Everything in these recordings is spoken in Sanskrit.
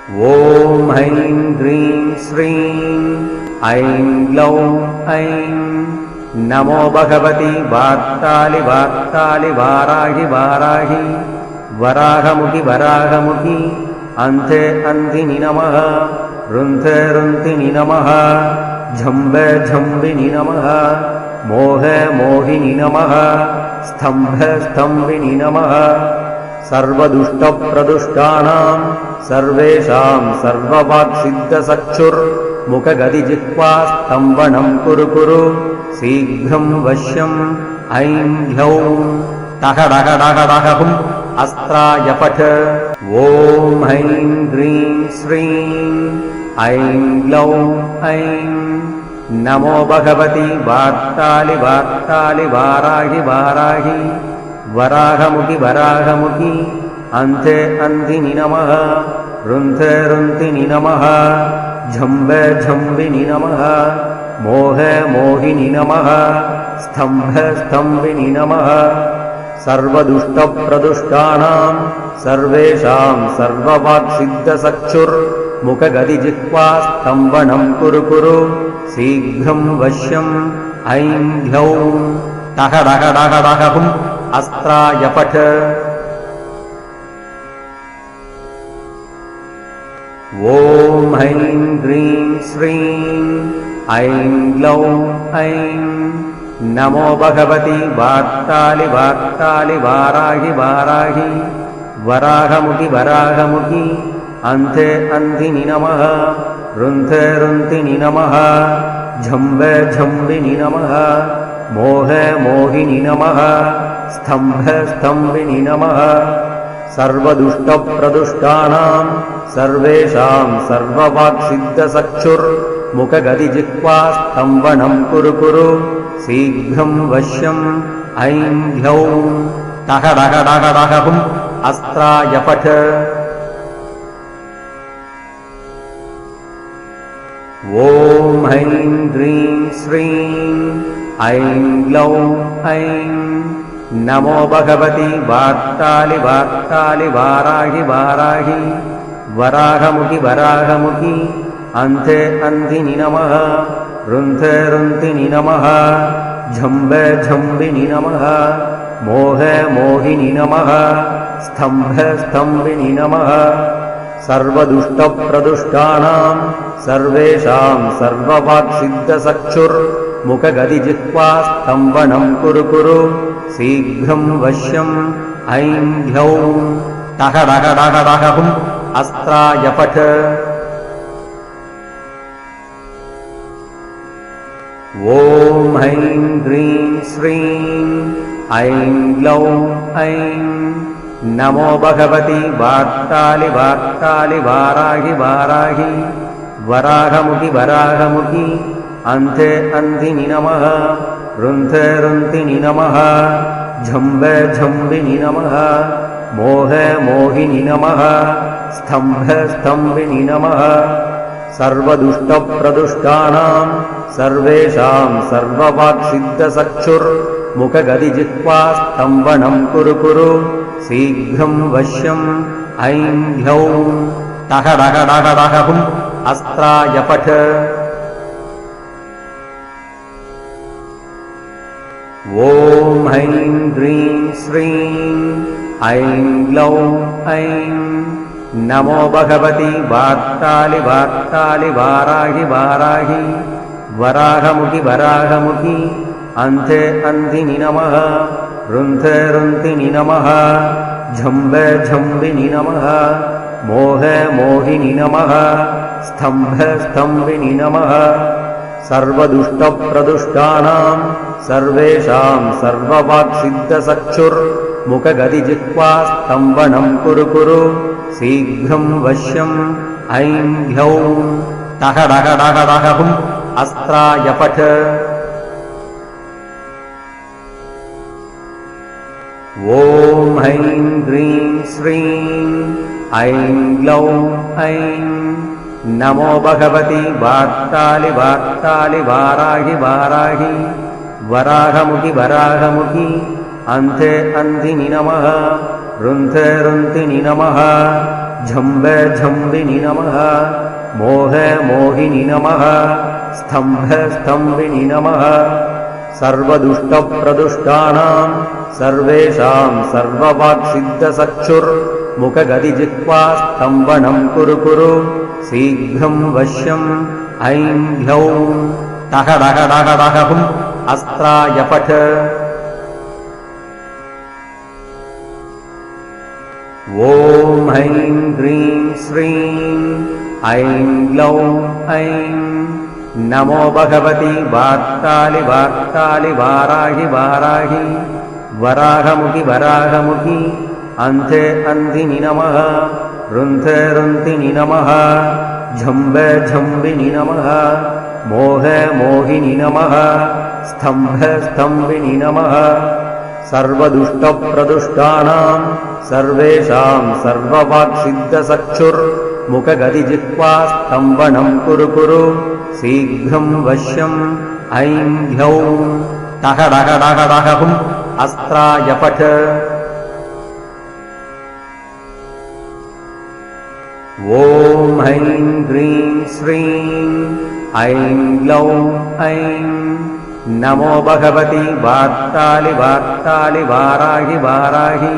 ॐ ऐं ह्रीं श्रीं ऐं ग्लौं ऐं नमो भगवति वार्तालि वार्तालि वाराहि वाराहि वराहमुखि वराहमुखि अन्ते अन्धिनि नमः रुन्धे रुन्धिनि नमः झम्बे झम्बिनि नमः मोहे मोहिनि नमः स्तम्भे स्तम्भिनि नमः सर्वदुष्टप्रदुष्टानां सर्वेषां सर्ववाक्सिद्धचक्षुर्मुखगदिजिह्वा स्तम्भनं कुरु कुरु शीघ्रं वश्यम् ऐं ह्लौं टहडहडहडहुम् अस्त्राय पठ ॐ ऐं ह्रीं श्रीं ऐं ग्लौं ऐं नमो भगवति वार्तालि वार्तालि वाराहि वाराहि वराहमुखि वराहमुखि अन्ते अन्धिनि नमः रुन्धे रुन्धिनि नमः झम्बे झम्बिनि नमः मोहे मोहिनि नमः स्तम्भे स्तम्भिनि नमः सर्वदुष्टप्रदुष्टानां सर्वेषां सर्ववाक्सिद्धचक्षुर्मुखगदिजिह्वा स्तम्भनं कुरु कुरु शीघ्रं वश्यम् ऐं ह्लौं टहडहडहडहुम् अस्त्राय पठ ॐ ऐं ह्रीं श्रीं ऐं ग्लौं ऐं नमो भगवति वार्तालि वार्तालि वाराहि वाराहि वराहमुखि वराहमुखि अन्ते अन्धिनि नमः रुन्धे रुन्धिनि नमः झम्बे झम्बिनि नमः मोहे मोहिनि नमः स्तम्भे स्तम्भिनि नमः सर्वदुष्टप्रदुष्टानां सर्वेषां सर्ववाक्सिद्धचक्षुर्मुखगदिजिह्वा स्तम्भनं कुरु कुरु शीघ्रं वश्यम् ऐं ह्लौं टहडहडहडहुम् अस्त्राय पठ ॐ ऐं ह्रीं श्रीं ऐं ग्लौं ऐं नमो भगवति वार्तालि वार्तालि वाराहि वाराहि वराहमुखि वराहमुखि अन्ते अन्धिनि नमः रुन्धे रुन्धिनि नमः झम्बे झम्बिनि नमः मोहे मोहिनि नमः स्तम्भे स्तम्भिनि नमः सर्वदुष्टप्रदुष्टानां सर्वेषां सर्ववाक्सिद्धचक्षुर्मुखगदिजिह्वा स्तम्भनं कुरु कुरु शीघ्रं वश्यम् ऐं ह्लौं टहडहडहडहुम् अस्त्राय पठ ॐ ऐं ह्रीं श्रीं ऐं ग्लौं ऐं नमो भगवति वार्तालि वार्तालि वाराहि वाराहि वराहमुखि वराहमुखि अन्ते अन्धिनि नमः रुन्धे रुन्धिनि नमः झम्बे झम्बिनि नमः मोहे मोहिनि नमः स्तम्भे स्तम्भिनि नमः सर्वदुष्टप्रदुष्टानां सर्वेषां सर्ववाक्सिद्धचक्षुर्मुखगदिजिह्वा स्तम्भनं कुरु कुरु शीघ्रं वश्यम् ऐं ह्लौं टहडहडहडहुम् अस्त्राय पठ ॐ ऐं ह्रीं श्रीं ऐं ग्लौं ऐं नमो भगवति वार्तालि वार्तालि वाराहि वाराहि वराहमुखि वराहमुखि अन्ते अन्धिनि नमः रुन्धे रुन्धिनि नमः झम्बे झम्बिनि नमः मोहे मोहिनि नमः स्तम्भे स्तम्भिनि नमः सर्वदुष्टप्रदुष्टानां सर्वेषां सर्ववाक्सिद्धचक्षुर्मुखगदिजिह्वा स्तम्भनं कुरु कुरु शीघ्रं वश्यम् ऐं ह्लौं टहडहडहडहुम् अस्त्राय पठ ॐ ऐं ह्रीं श्रीं ऐं ग्लौं ऐं नमो भगवति वार्तालि वार्तालि वाराहि वाराहि वराहमुखि वराहमुखि अन्ते अन्धिनि नमः रुन्धे रुन्धिनि नमः झम्ब झम्बिनि नमः मोह मोहिनि नमः स्तम्भ स्तम्भिनि नमः सर्वदुष्टप्रदुष्टानां सर्वेषां सर्ववाक्सिद्धचक्षुर्मुखगदिजिह्वा स्तम्भनं कुरु कुरु शीघ्रं वश्यम् ऐं ह्लौं टः डः डः डः हुम् अस्त्राय पठ ॐ ऐं ह्रीं श्रीं ऐं ग्लौं ऐं नमो भगवति वार्तालि वार्तालि वाराहि वाराहि वराहमुखि वराहमुखि अन्धे अन्धिनि नमः रुन्धे रुन्धिनि नमः झम्ब झम्बिनि नमः मोह मोहिनि नमः स्तम्भ स्तम्भिनि नमः सर्वदुष्टप्रदुष्टानां सर्वेषां सर्ववाक्सिद्धचक्षुर्मुखगदिजिह्वा स्तम्भनं कुरु कुरु शीघ्रं वश्यम् ऐं ह्लौं टः डः डः डः हुम् अस्त्राय पठ ॐ ऐं ह्रीं श्रीं ऐं ग्लौं ऐं नमो भगवति वार्तालि वार्तालि वाराहि वाराहि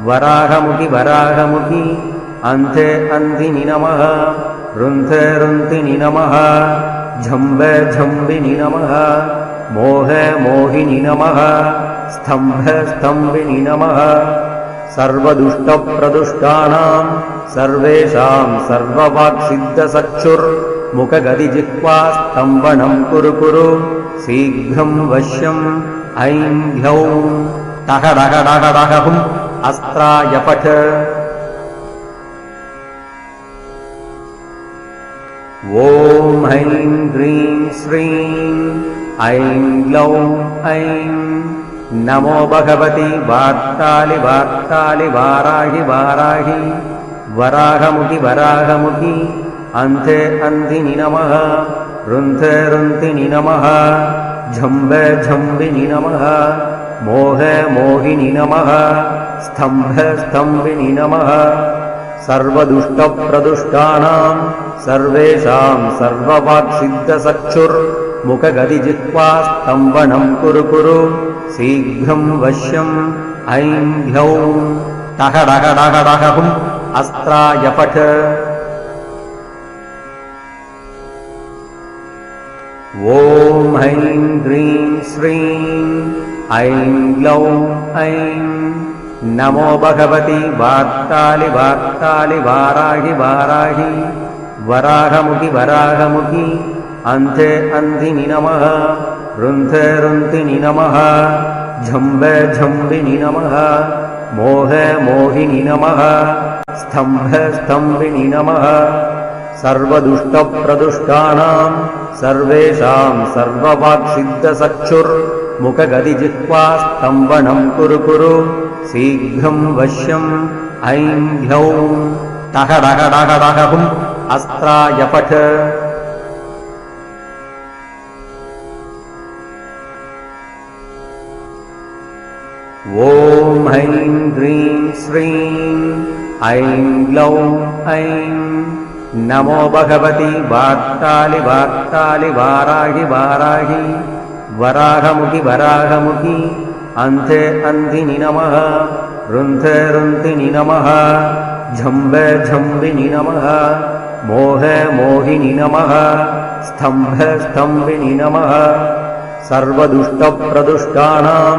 वराहमुखि वराहमुखि अन्धे अन्धिनि नमः रुन्धे रुन्धिनि नमः झम्ब झम्बिनि नमः मोह मोहिनि नमः स्तम्भ स्तम्भिनि नमः सर्वदुष्टप्रदुष्टानां सर्वेषां सर्ववाक्सिद्धचक्षुर्मुखगदिजिह्वा स्तम्भनं कुरु कुरु शीघ्रं वश्यम् ऐं ह्लौं टः डः डः डः हुम् अस्त्राय पठ ॐ ऐं ह्रीं श्रीं ऐं ग्लौं ऐं नमो भगवति वार्तालि वार्तालि वाराहि वाराहि वराहमुखि वराहमुखि अन्धे अन्धिनि नमः रुन्धे रुन्धिनि नमः झम्ब झम्बिनि नमः मोह मोहिनि नमः स्तम्भ स्तम्भिनि नमः सर्वदुष्टप्रदुष्टानां सर्वेषां सर्ववाक्सिद्धचक्षुर्मुखगदिजिह्वा स्तम्भनं कुरु कुरु शीघ्रं वश्यम् ऐं ह्लौं टः डः डः डः हुम् अस्त्राय पठ ॐ ऐं ह्रीं श्रीं ऐं ग्लौं ऐं नमो भगवति वार्तालि वार्तालि वाराहि वाराहि वराहमुखि वराहमुखि अन्धे अन्धिनि नमः रुन्धे रुन्धिनि नमः झम्ब झम्बिनि नमः मोह मोहिनि नमः स्तम्भ स्तम्भिनि नमः सर्वदुष्टप्रदुष्टानां सर्वेषां सर्ववाक्सिद्धचक्षुर्मुखगदिजिह्वा स्तम्भनं कुरु कुरु शीघ्रं वश्यम् ऐं ह्लौं टः डः डः डः हुम् अस्त्राय पठ ॐ ऐं ह्रीं श्रीं ऐं ग्लौं ऐं नमो भगवति वार्तालि वार्तालि वाराहि वाराहि वराहमुखि वराहमुखि अन्धे अन्धिनि नमः रुन्धे रुन्धिनि नमः झम्ब झम्बिनि नमः मोह मोहिनि नमः स्तम्भ स्तम्भिनि नमः सर्वदुष्टप्रदुष्टानां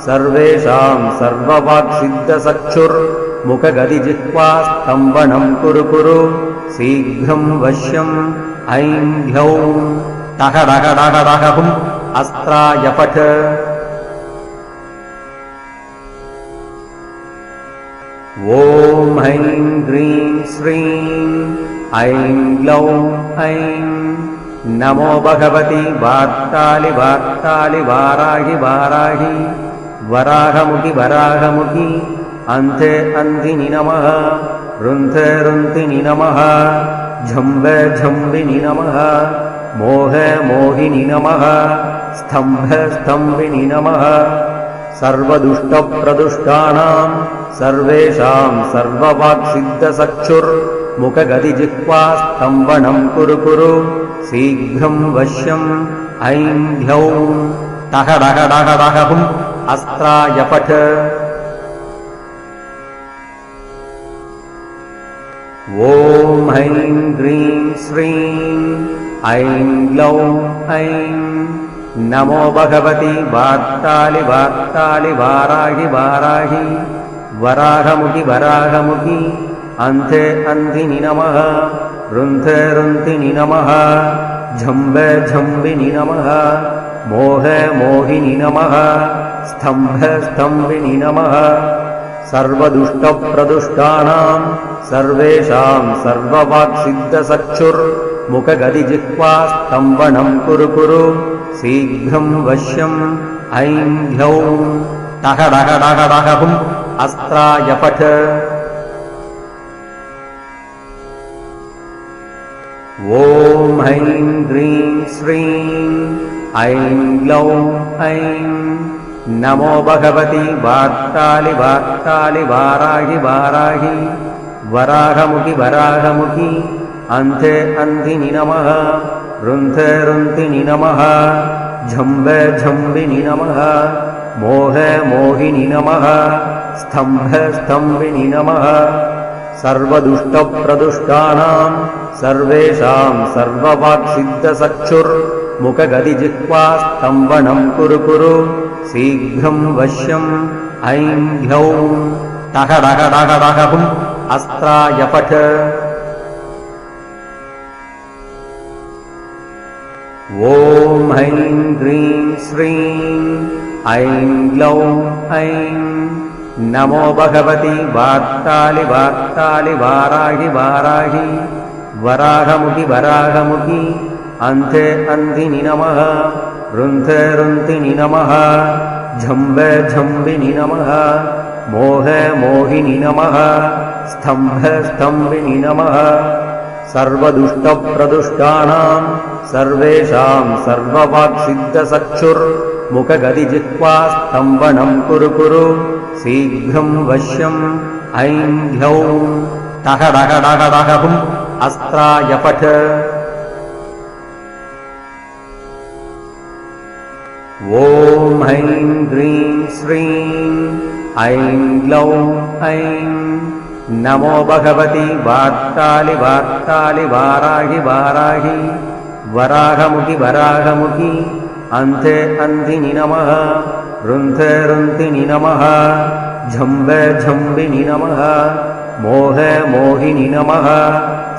सर्वेषां सर्ववाक्सिद्धचक्षुर्मुखगदिजिह्वा स्तम्भनं कुरु कुरु शीघ्रं वश्यम् ऐं ह्लौं टः डः डः डः हुम् अस्त्राय पठ ॐ ऐं ह्रीं श्रीं ऐं ग्लौं ऐं नमो भगवति वार्तालि वार्तालि वाराहि वाराहि वराहमुखि वराहमुखि अन्धे अन्धिनि नमः रुन्धे रुन्धिनि नमः झम्ब झम्बिनि नमः मोह मोहिनि नमः स्तम्भ स्तम्भिनि नमः सर्वदुष्टप्रदुष्टानां सर्वेषां सर्ववाक्सिद्धचक्षुर्मुखगदिजिह्वास्तम्भनं कुरु कुरु शीघ्रं वश्यम् ऐं ह्यौं टः डः डः डः हुम् अस्त्राय पठ ॐ ऐं ग्रीं श्रीं ऐं ग्लौं ऐं नमो भगवति वार्तालि वार्तालि वाराहि वाराहि वराहमुखि वराहमुखि अन्धे अन्धिनि नमः रुन्धे रुन्धिनि नमः झम्बे झम्बिनि नमः मोहे मोहिनि नमः स्तम्भे स्तम्भिनि नमः सर्वदुष्टप्रदुष्टानां सर्वेषां सर्ववाक्सिद्धचक्षुर्मुखगदिजिह्वास्तम्भनं कुरु कुरु शीघ्रं वश्यम् ऐं ह्यौं टः डः डः डः हुम् अस्त्राय पठ ॐ ऐं ग्रीं श्रीं ऐं ग्लौं ऐं नमो भगवति वार्तालि वार्तालि वाराहि वाराहि वराहमुखि वराहमुखि अन्धे अन्धिनि नमः रुन्धे रुन्धिनि नमः झम्बे झम्बिनि नमः मोहे मोहिनि नमः स्तम्भे स्तम्भिनि नमः सर्वदुष्टप्रदुष्टानां सर्वेषां सर्ववाक्सिद्धचक्षुर्मुखगदिजिह्वास्तम्भनं कुरु कुरु शीघ्रं वश्यम् ऐं ह्यौं टः डः डः डः हुम् अस्त्राय पठ ॐ ऐं ग्रीं श्रीं ऐं ग्लौं ऐं नमो भगवति वार्तालि वार्तालि वाराहि वाराहि वराहमुखि वराहमुखि अन्धे अन्धिनि नमः रुन्धे रुन्धिनि नमः झम्बे झम्बिनि नमः मोहे मोहिनि नमः स्तम्भे स्तम्भिनि नमः सर्वदुष्टप्रदुष्टानां सर्वेषां सर्ववाक्सिद्धचक्षुर्मुखगदिजिह्वास्तम्भनं कुरु कुरु शीघ्रं वश्यम् ऐं ह्यौं टः डः डः डः हुम् अस्त्राय पठ ॐ ऐं ग्रीं श्रीं ऐं ग्लौं ऐं नमो भगवति वार्तालि वार्तालि वाराहि वाराहि वराहमुखि वराहमुखि अन्धे अन्धिनि नमः रुन्धे रुन्धिनि नमः झम्बे झम्बिनि नमः मोहे मोहिनि नमः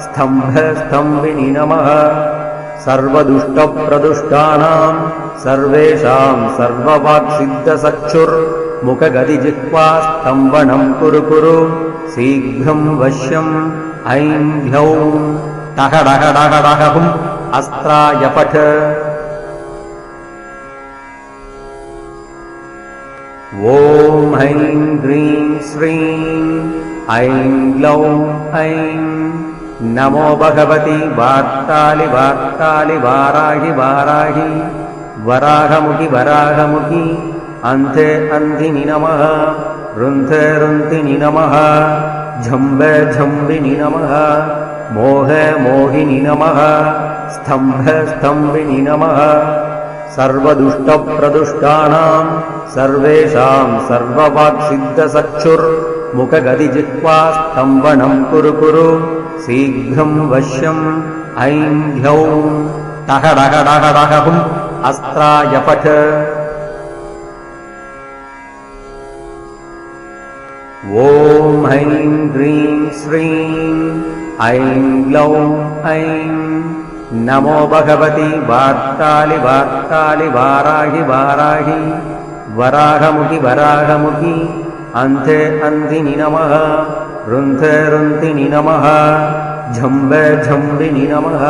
स्तम्भे स्तम्भिनि नमः सर्वदुष्टप्रदुष्टानां सर्वेषां सर्ववाक्सिद्धचक्षुर्मुखगदिजिह्वास्तम्भनं कुरु कुरु शीघ्रं वश्यम् ऐं ह्यौं टः डः डः डः हुम् अस्त्राय पठ ॐ ऐं ग्रीं श्रीं ऐं ग्लौं ऐं नमो भगवति वार्तालि वार्तालि वाराहि वाराहि वराहमुखि वराहमुखि अन्धे अन्धिनि नमः रुन्धे रुन्धिनि नमः झम्बे झम्बिनि नमः मोहे मोहिनि नमः स्तम्भे स्तम्भिनि नमः सर्वदुष्टप्रदुष्टानां सर्वेषां सर्ववाक्सिद्धचक्षुर्मुखगदिजिह्वास्तम्भनं कुरु कुरु शीघ्रं वश्यम् ऐं ह्यौं टः डः डः डः हुम् अस्त्राय पठ ॐ ऐं ग्रीं श्रीं ऐं ग्लौं ऐं नमो भगवति वार्तालि वार्तालि वाराहि वाराहि वराहमुखि वराहमुखि अन्धे अन्धिनि नमः रुन्धे रुन्धिनि नमः झम्बे झम्बिनि नमः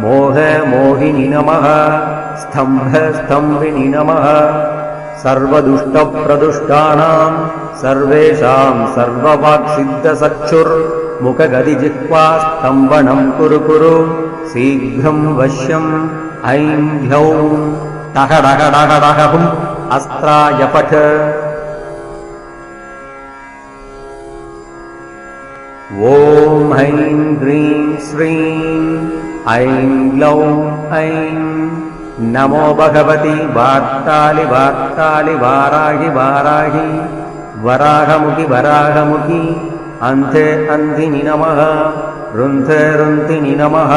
मोहे मोहिनि नमः स्तम्भे स्तम्भिनि नमः सर्वदुष्टप्रदुष्टानां सर्वेषां सर्ववाक्सिद्धचक्षुर्मुखगदिजिह्वास्तम्भनं कुरु कुरु शीघ्रं वश्यम् ऐं ह्यौं टः डः डः डः हुम् अस्त्राय पठ ॐ ऐं ह्रीं श्रीं ऐं ग्लौं ऐं नमो भगवति वार्तालि वार्तालि वाराहि वाराहि वराहमुखि वराहमुखि अन्ते अन्धिनि नमः रुन्धे रुन्धिनि नमः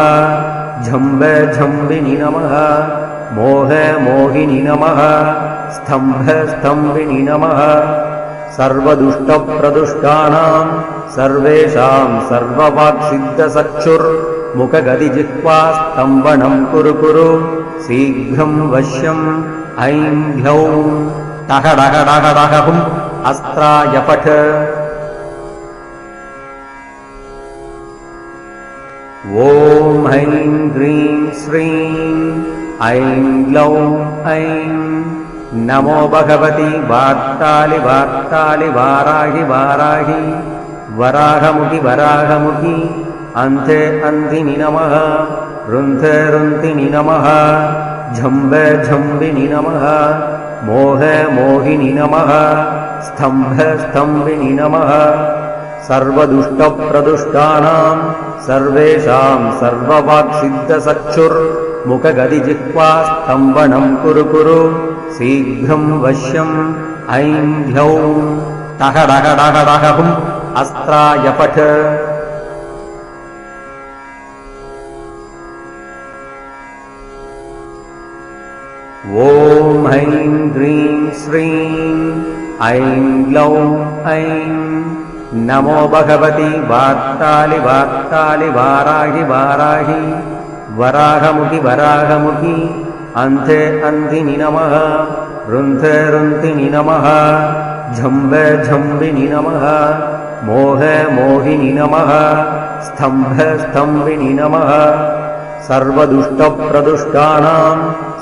झम्बे झम्बिनि नमः मोहे मोहिनि नमः स्तम्भे स्तम्भिनि नमः सर्वदुष्टप्रदुष्टानां सर्वेषां सर्ववाक्सिद्धचक्षुर्मुखगदिजिह्वा स्तम्भनं कुरु कुरु शीघ्रं वश्यम् ऐं ह्यौं टहडहडहडहुम् अस्त्राय पठ ॐ ऐं ह्रीं श्रीं ऐं ग्लौं ऐं नमो भगवति वार्तालि वार्तालि वाराहि वाराहि वराहमुखि वराहमुखि अन्ते अन्धिनि नमः रुन्धे रुन्धिनि नमः झम्बे झम्बिनि नमः मोहे मोहिनि नमः स्तम्भे स्तम्भिनि नमः सर्वदुष्टप्रदुष्टानां सर्वेषां सर्ववाक्सिद्धचक्षुर्मुखगदिजिह्वा स्तम्भनं कुरु कुरु शीघ्रं वश्यम् ऐं ह्यौं टहडहडहडहुम् अस्त्राय पठ ॐ ऐं ह्रीं श्रीं ऐं ग्लौं ऐं नमो भगवति वार्तालि वार्तालि वाराहि वाराहि वराहमुखि वराहमुखि अन्ते अन्धिनि नमः रुन्धे रुन्धिनि नमः झम्बे झम्बिनि नमः मोहे मोहिनि नमः स्तम्भे स्तम्भिनि नमः सर्वदुष्टप्रदुष्टानां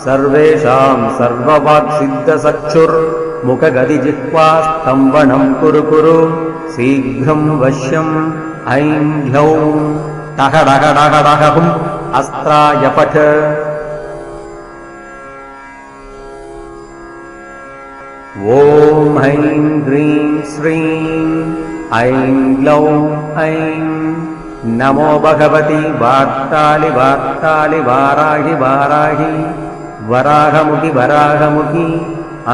सर्वेषां सर्ववाक्सिद्धचक्षुर्मुखगदिजिह्वा स्तम्भनं कुरु कुरु शीघ्रं वश्यम् ऐं ह्यौं टहडहडहडहुम् अस्त्राय पठ ॐ ऐं ह्रीं श्रीं ऐं ग्लौं ऐं नमो भगवति वार्तालि वार्तालि वाराहि वाराहि वराहमुखि वराहमुखि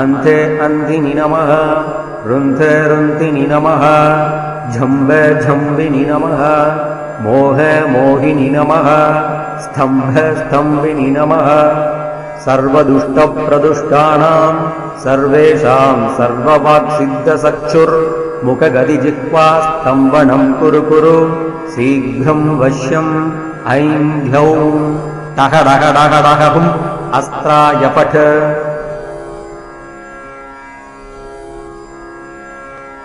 अन्ते अन्धिनि नमः रुन्धे रुन्धिनि नमः झम्बे झम्बिनि नमः मोहे मोहिनि नमः स्तम्भे स्तम्भिनि नमः सर्वदुष्टप्रदुष्टानां सर्वेषां सर्ववाक्सिद्धचक्षुर्मुखगदिजिह्वा स्तम्भनं कुरु कुरु शीघ्रं वश्यम् ऐं ह्यौं टहडहडहडहुम् अस्त्राय पठ